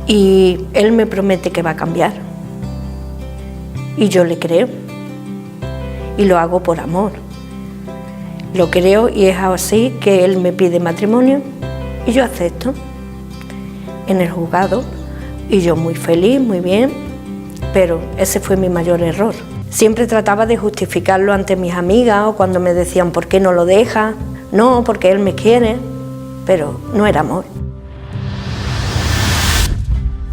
Y él me promete que va a cambiar. Y yo le creo. Y lo hago por amor. Lo creo y es así que él me pide matrimonio y yo acepto en el juzgado y yo muy feliz, muy bien, pero ese fue mi mayor error. Siempre trataba de justificarlo ante mis amigas o cuando me decían ¿por qué no lo dejas? No, porque él me quiere, pero no era amor.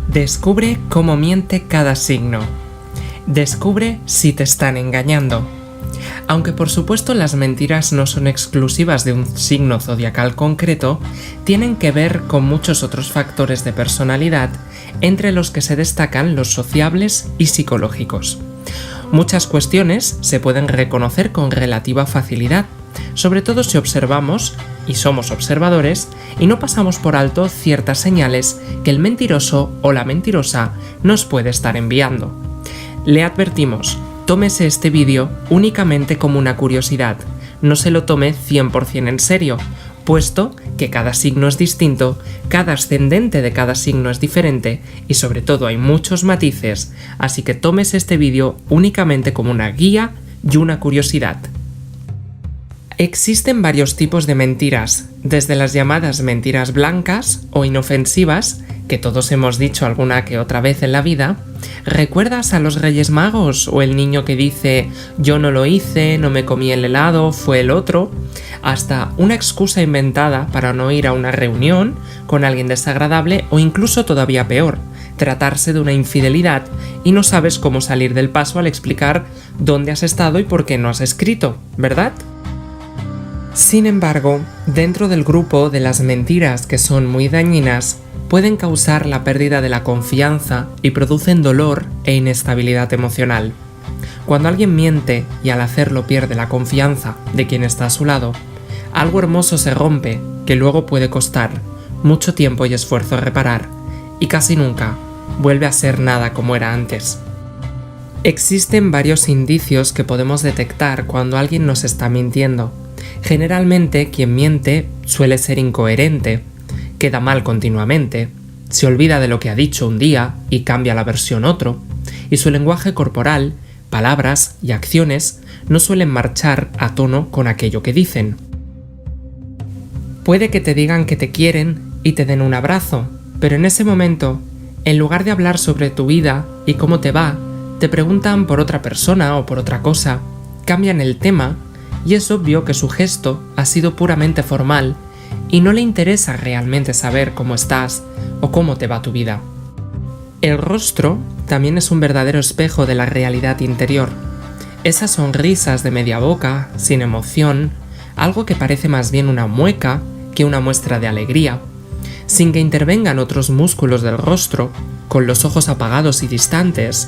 Descubre cómo miente cada signo. Descubre si te están engañando. Aunque por supuesto las mentiras no son exclusivas de un signo zodiacal concreto, tienen que ver con muchos otros factores de personalidad, entre los que se destacan los sociables y psicológicos. Muchas cuestiones se pueden reconocer con relativa facilidad, sobre todo si observamos, y somos observadores, y no pasamos por alto ciertas señales que el mentiroso o la mentirosa nos puede estar enviando. Le advertimos, tómese este vídeo únicamente como una curiosidad, no se lo tome 100% en serio, puesto que cada signo es distinto, cada ascendente de cada signo es diferente y sobre todo hay muchos matices, así que tómese este vídeo únicamente como una guía y una curiosidad. Existen varios tipos de mentiras, desde las llamadas mentiras blancas o inofensivas, que todos hemos dicho alguna que otra vez en la vida. ¿Recuerdas a los Reyes Magos o el niño que dice yo no lo hice, no me comí el helado, fue el otro? Hasta una excusa inventada para no ir a una reunión con alguien desagradable o incluso todavía peor, tratarse de una infidelidad y no sabes cómo salir del paso al explicar dónde has estado y por qué no has escrito, ¿verdad? Sin embargo, dentro del grupo de las mentiras que son muy dañinas, pueden causar la pérdida de la confianza y producen dolor e inestabilidad emocional. Cuando alguien miente y al hacerlo pierde la confianza de quien está a su lado, algo hermoso se rompe que luego puede costar mucho tiempo y esfuerzo reparar, y casi nunca vuelve a ser nada como era antes. Existen varios indicios que podemos detectar cuando alguien nos está mintiendo. Generalmente quien miente suele ser incoherente, queda mal continuamente, se olvida de lo que ha dicho un día y cambia la versión otro, y su lenguaje corporal, palabras y acciones no suelen marchar a tono con aquello que dicen. Puede que te digan que te quieren y te den un abrazo, pero en ese momento, en lugar de hablar sobre tu vida y cómo te va, te preguntan por otra persona o por otra cosa, cambian el tema y es obvio que su gesto ha sido puramente formal y no le interesa realmente saber cómo estás o cómo te va tu vida. El rostro también es un verdadero espejo de la realidad interior. Esas sonrisas de media boca, sin emoción, algo que parece más bien una mueca que una muestra de alegría, sin que intervengan otros músculos del rostro, con los ojos apagados y distantes,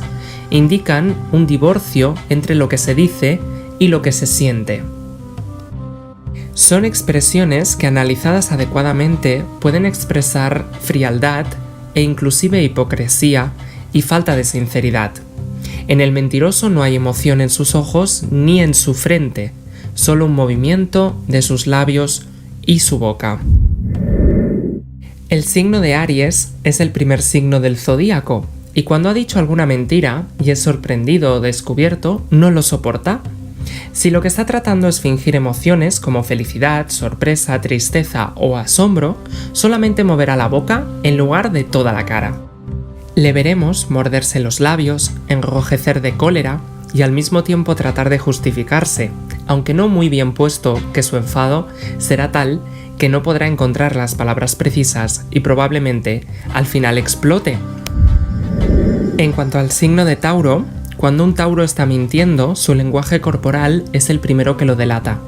indican un divorcio entre lo que se dice y lo que se siente. Son expresiones que analizadas adecuadamente pueden expresar frialdad e inclusive hipocresía y falta de sinceridad. En el mentiroso no hay emoción en sus ojos ni en su frente, solo un movimiento de sus labios y su boca. El signo de Aries es el primer signo del zodíaco y cuando ha dicho alguna mentira y es sorprendido o descubierto, no lo soporta. Si lo que está tratando es fingir emociones como felicidad, sorpresa, tristeza o asombro, solamente moverá la boca en lugar de toda la cara. Le veremos morderse los labios, enrojecer de cólera y al mismo tiempo tratar de justificarse, aunque no muy bien puesto que su enfado será tal que no podrá encontrar las palabras precisas y probablemente al final explote. En cuanto al signo de Tauro, cuando un Tauro está mintiendo, su lenguaje corporal es el primero que lo delata.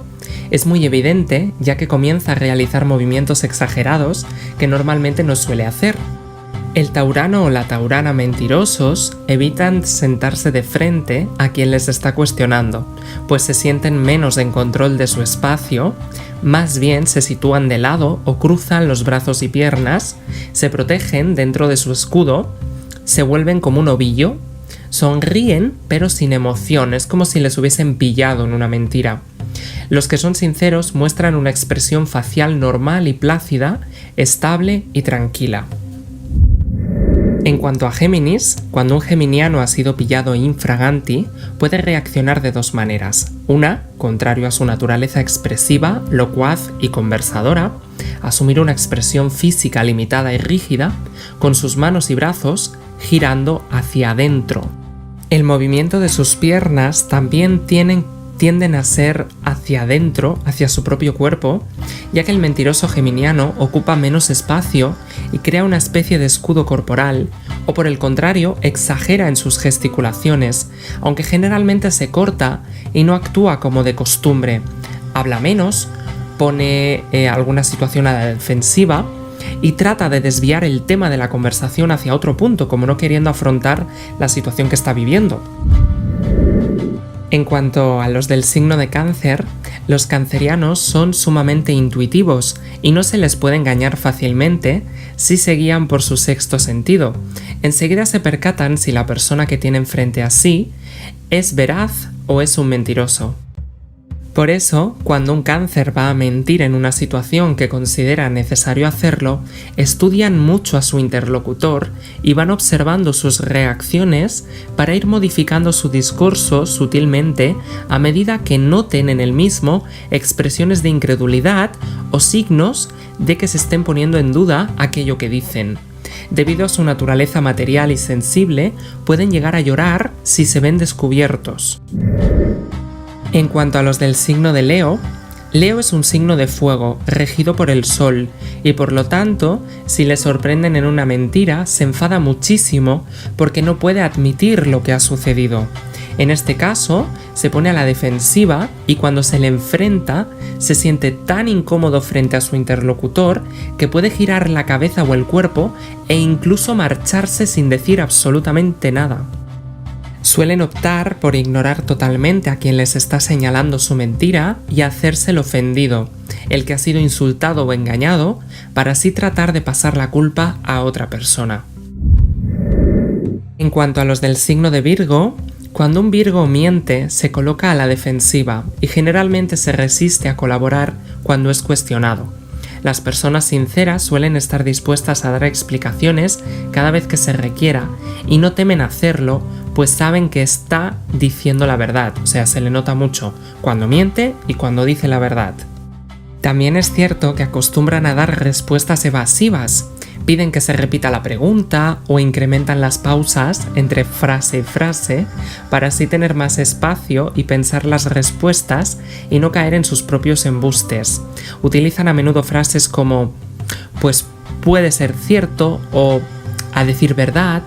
Es muy evidente ya que comienza a realizar movimientos exagerados que normalmente no suele hacer. El taurano o la taurana mentirosos evitan sentarse de frente a quien les está cuestionando, pues se sienten menos en control de su espacio, más bien se sitúan de lado o cruzan los brazos y piernas, se protegen dentro de su escudo, se vuelven como un ovillo, sonríen pero sin emoción, es como si les hubiesen pillado en una mentira. Los que son sinceros muestran una expresión facial normal y plácida, estable y tranquila. En cuanto a Géminis, cuando un geminiano ha sido pillado infraganti, puede reaccionar de dos maneras. Una, contrario a su naturaleza expresiva, locuaz y conversadora, asumir una expresión física limitada y rígida, con sus manos y brazos girando hacia adentro. El movimiento de sus piernas también tienden a ser hacia adentro, hacia su propio cuerpo, ya que el mentiroso geminiano ocupa menos espacio y crea una especie de escudo corporal, o por el contrario, exagera en sus gesticulaciones, aunque generalmente se corta y no actúa como de costumbre. Habla menos, pone alguna situación a la defensiva y trata de desviar el tema de la conversación hacia otro punto, como no queriendo afrontar la situación que está viviendo. En cuanto a los del signo de Cáncer, los cancerianos son sumamente intuitivos y no se les puede engañar fácilmente si se guían por su sexto sentido. Enseguida se percatan si la persona que tienen frente a sí es veraz o es un mentiroso. Por eso, cuando un cáncer va a mentir en una situación que considera necesario hacerlo, estudian mucho a su interlocutor y van observando sus reacciones para ir modificando su discurso sutilmente a medida que noten en el mismo expresiones de incredulidad o signos de que se estén poniendo en duda aquello que dicen. Debido a su naturaleza material y sensible, pueden llegar a llorar si se ven descubiertos. En cuanto a los del signo de Leo, Leo es un signo de fuego, regido por el Sol, y por lo tanto, si le sorprenden en una mentira, se enfada muchísimo porque no puede admitir lo que ha sucedido. En este caso, se pone a la defensiva y cuando se le enfrenta, se siente tan incómodo frente a su interlocutor que puede girar la cabeza o el cuerpo e incluso marcharse sin decir absolutamente nada. Suelen optar por ignorar totalmente a quien les está señalando su mentira y hacerse el ofendido, el que ha sido insultado o engañado, para así tratar de pasar la culpa a otra persona. En cuanto a los del signo de Virgo, cuando un Virgo miente, se coloca a la defensiva y generalmente se resiste a colaborar cuando es cuestionado. Las personas sinceras suelen estar dispuestas a dar explicaciones cada vez que se requiera y no temen hacerlo, pues saben que está diciendo la verdad, o sea, se le nota mucho cuando miente y cuando dice la verdad. También es cierto que acostumbran a dar respuestas evasivas, piden que se repita la pregunta o incrementan las pausas entre frase y frase para así tener más espacio y pensar las respuestas y no caer en sus propios embustes. Utilizan a menudo frases como pues puede ser cierto o a decir verdad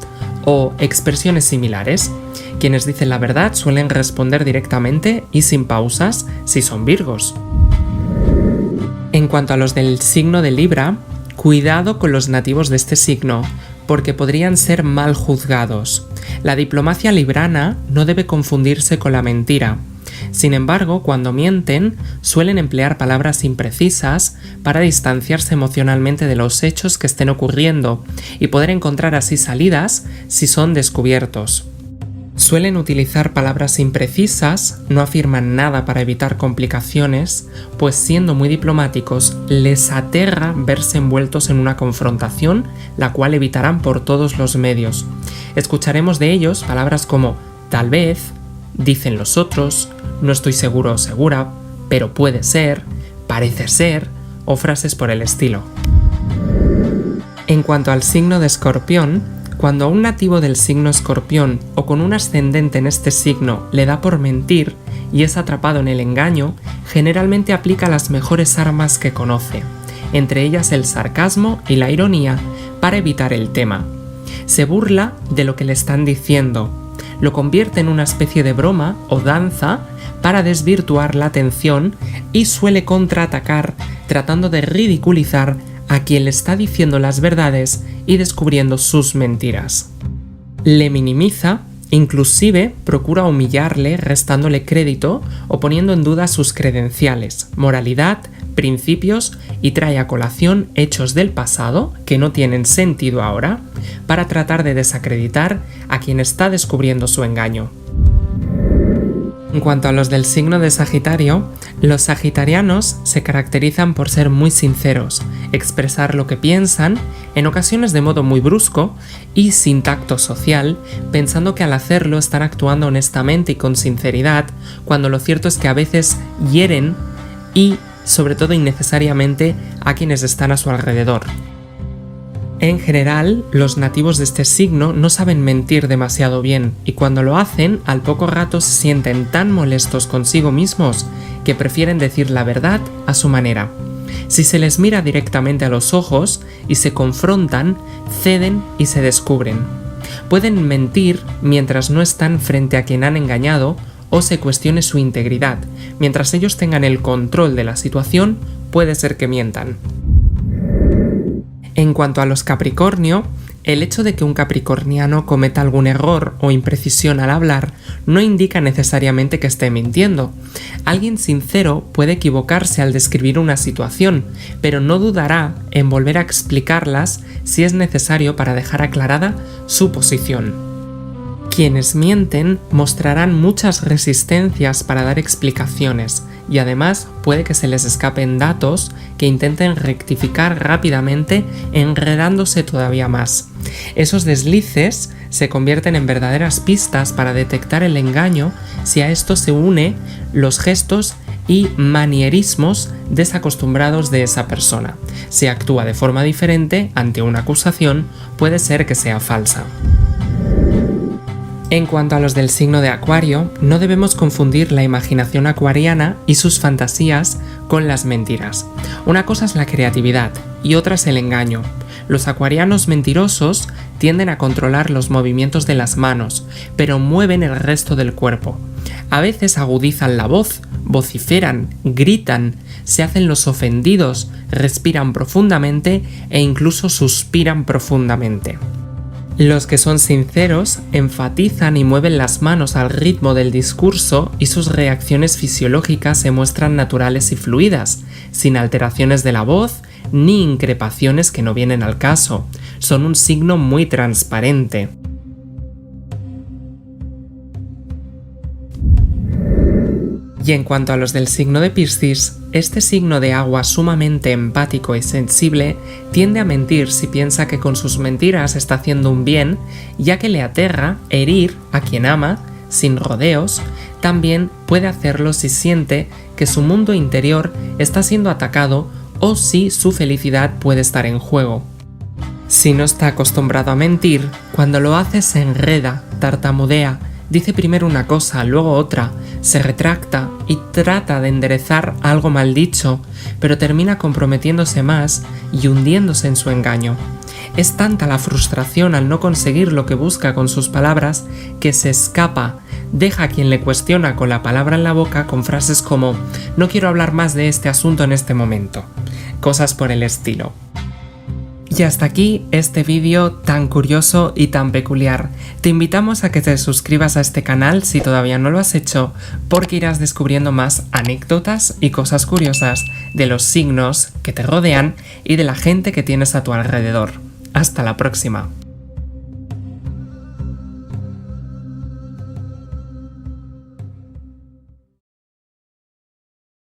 o expresiones similares. Quienes dicen la verdad suelen responder directamente y sin pausas si son Virgos. En cuanto a los del signo de Libra, cuidado con los nativos de este signo, porque podrían ser mal juzgados. La diplomacia librana no debe confundirse con la mentira. Sin embargo, cuando mienten, suelen emplear palabras imprecisas para distanciarse emocionalmente de los hechos que estén ocurriendo y poder encontrar así salidas si son descubiertos. Suelen utilizar palabras imprecisas, no afirman nada para evitar complicaciones, pues siendo muy diplomáticos, les aterra verse envueltos en una confrontación, la cual evitarán por todos los medios. Escucharemos de ellos palabras como tal vez, dicen los otros, no estoy seguro o segura, pero puede ser, parece ser, o frases por el estilo. En cuanto al signo de Escorpión, cuando a un nativo del signo Escorpión o con un ascendente en este signo le da por mentir y es atrapado en el engaño, generalmente aplica las mejores armas que conoce, entre ellas el sarcasmo y la ironía, para evitar el tema. Se burla de lo que le están diciendo, lo convierte en una especie de broma o danza para desvirtuar la atención y suele contraatacar tratando de ridiculizar a quien le está diciendo las verdades y descubriendo sus mentiras. Le minimiza, inclusive procura humillarle restándole crédito o poniendo en duda sus credenciales, moralidad, principios y trae a colación hechos del pasado que no tienen sentido ahora para tratar de desacreditar a quien está descubriendo su engaño. En cuanto a los del signo de Sagitario, los sagitarianos se caracterizan por ser muy sinceros, expresar lo que piensan, en ocasiones de modo muy brusco y sin tacto social, pensando que al hacerlo están actuando honestamente y con sinceridad, cuando lo cierto es que a veces hieren y, sobre todo innecesariamente, a quienes están a su alrededor. En general, los nativos de este signo no saben mentir demasiado bien y cuando lo hacen, al poco rato se sienten tan molestos consigo mismos que prefieren decir la verdad a su manera. Si se les mira directamente a los ojos y se confrontan, ceden y se descubren. Pueden mentir mientras no están frente a quien han engañado o se cuestione su integridad. Mientras ellos tengan el control de la situación, puede ser que mientan. En cuanto a los Capricornio, el hecho de que un capricorniano cometa algún error o imprecisión al hablar no indica necesariamente que esté mintiendo. Alguien sincero puede equivocarse al describir una situación, pero no dudará en volver a explicarlas si es necesario para dejar aclarada su posición. Quienes mienten mostrarán muchas resistencias para dar explicaciones y además puede que se les escapen datos que intenten rectificar rápidamente enredándose todavía más. Esos deslices se convierten en verdaderas pistas para detectar el engaño si a esto se une los gestos y manierismos desacostumbrados de esa persona. Si actúa de forma diferente ante una acusación, puede ser que sea falsa. En cuanto a los del signo de Acuario, no debemos confundir la imaginación acuariana y sus fantasías con las mentiras. Una cosa es la creatividad y otra es el engaño. Los acuarianos mentirosos tienden a controlar los movimientos de las manos, pero mueven el resto del cuerpo. A veces agudizan la voz, vociferan, gritan, se hacen los ofendidos, respiran profundamente e incluso suspiran profundamente. Los que son sinceros enfatizan y mueven las manos al ritmo del discurso y sus reacciones fisiológicas se muestran naturales y fluidas, sin alteraciones de la voz ni increpaciones que no vienen al caso. Son un signo muy transparente. Y en cuanto a los del signo de Piscis, este signo de agua sumamente empático y sensible tiende a mentir si piensa que con sus mentiras está haciendo un bien, ya que le aterra herir a quien ama, sin rodeos. También puede hacerlo si siente que su mundo interior está siendo atacado o si su felicidad puede estar en juego. Si no está acostumbrado a mentir, cuando lo hace se enreda, tartamudea, dice primero una cosa, luego otra, se retracta y trata de enderezar algo mal dicho, pero termina comprometiéndose más y hundiéndose en su engaño. Es tanta la frustración al no conseguir lo que busca con sus palabras que se escapa, deja a quien le cuestiona con la palabra en la boca con frases como «no quiero hablar más de este asunto en este momento», cosas por el estilo. Y hasta aquí este vídeo tan curioso y tan peculiar. Te invitamos a que te suscribas a este canal si todavía no lo has hecho, porque irás descubriendo más anécdotas y cosas curiosas de los signos que te rodean y de la gente que tienes a tu alrededor. Hasta la próxima.